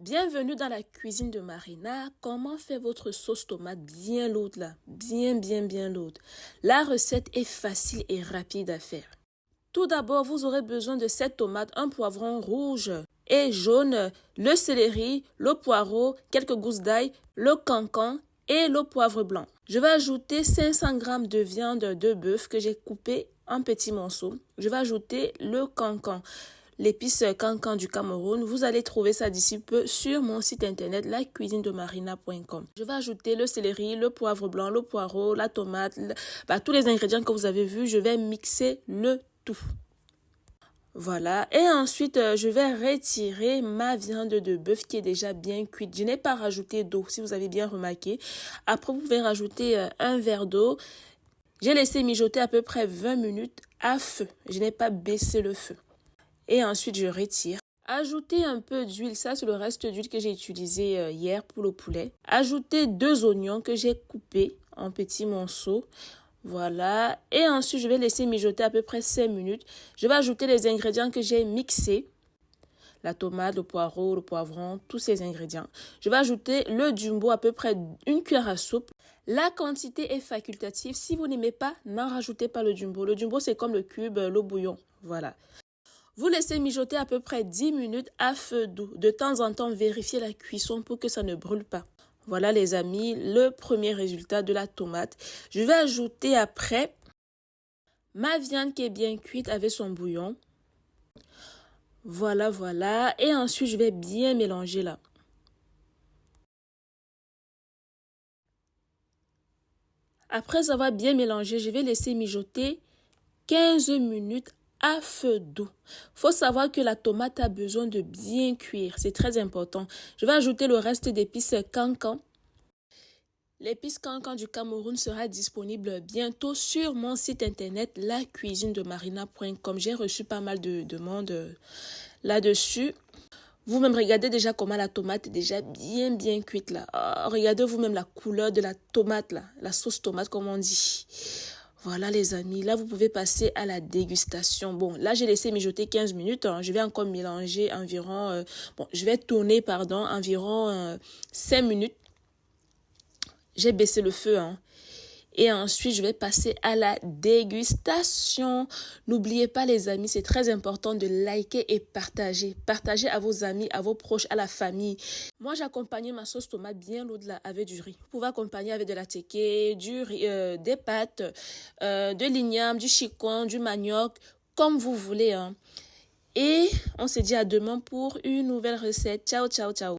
Bienvenue dans la cuisine de Marina. Comment faire votre sauce tomate bien lourde là? Bien lourde. La recette est facile et rapide à faire. Tout d'abord, vous aurez besoin de 7 tomates, un poivron rouge et jaune, le céleri, le poireau, quelques gousses d'ail, le cancan et le poivre blanc. Je vais ajouter 500 g de viande de bœuf que j'ai coupé en petits morceaux. Je vais ajouter le cancan. L'épice cancan du Cameroun, vous allez trouver ça d'ici peu sur mon site internet lacuisinedemarina.com. Je vais ajouter le céleri, le poivre blanc, le poireau, la tomate, tous les ingrédients que vous avez vus. Je vais mixer le tout. Voilà, et ensuite je vais retirer ma viande de bœuf qui est déjà bien cuite. Je n'ai pas rajouté d'eau, si vous avez bien remarqué. Après, vous pouvez rajouter un verre d'eau. J'ai laissé mijoter à peu près 20 minutes à feu. Je n'ai pas baissé le feu. Et ensuite, je retire. Ajoutez un peu d'huile, ça c'est le reste d'huile que j'ai utilisé hier pour le poulet. Ajoutez 2 oignons que j'ai coupés en petits morceaux. Voilà. Et ensuite, je vais laisser mijoter à peu près 5 minutes. Je vais ajouter les ingrédients que j'ai mixés. La tomate, le poireau, le poivron, tous ces ingrédients. Je vais ajouter le jumbo, à peu près 1 cuillère à soupe. La quantité est facultative. Si vous n'aimez pas, n'en rajoutez pas le jumbo. Le jumbo, c'est comme le cube, le bouillon. Voilà. Vous laissez mijoter à peu près 10 minutes à feu doux. De temps en temps, vérifiez la cuisson pour que ça ne brûle pas. Voilà les amis, le premier résultat de la tomate. Je vais ajouter après ma viande qui est bien cuite avec son bouillon. Voilà. Et ensuite, je vais bien mélanger là. Après avoir bien mélangé, je vais laisser mijoter 15 minutes à feu doux. Faut savoir que la tomate a besoin de bien cuire. C'est très important. Je vais ajouter le reste d'épices cancan. L'épice cancan du Cameroun sera disponible bientôt sur mon site internet lacuisinedemarina.com. J'ai reçu pas mal de demandes là-dessus. Vous-même, regardez déjà comment la tomate est déjà bien cuite là. Oh, regardez vous-même la couleur de la tomate là, la sauce tomate comme on dit. Voilà les amis, là vous pouvez passer à la dégustation. Bon, là j'ai laissé mijoter 15 minutes. Je vais encore mélanger environ, je vais tourner environ 5 minutes. J'ai baissé le feu. Et ensuite, je vais passer à la dégustation. N'oubliez pas les amis, c'est très important de liker et partager. Partagez à vos amis, à vos proches, à la famille. Moi, j'accompagnais ma sauce tomate bien au-delà avec du riz. Vous pouvez accompagner avec de la teke, du riz, des pâtes, de l'igname, du chicon, du manioc, comme vous voulez. Et on se dit à demain pour une nouvelle recette. Ciao.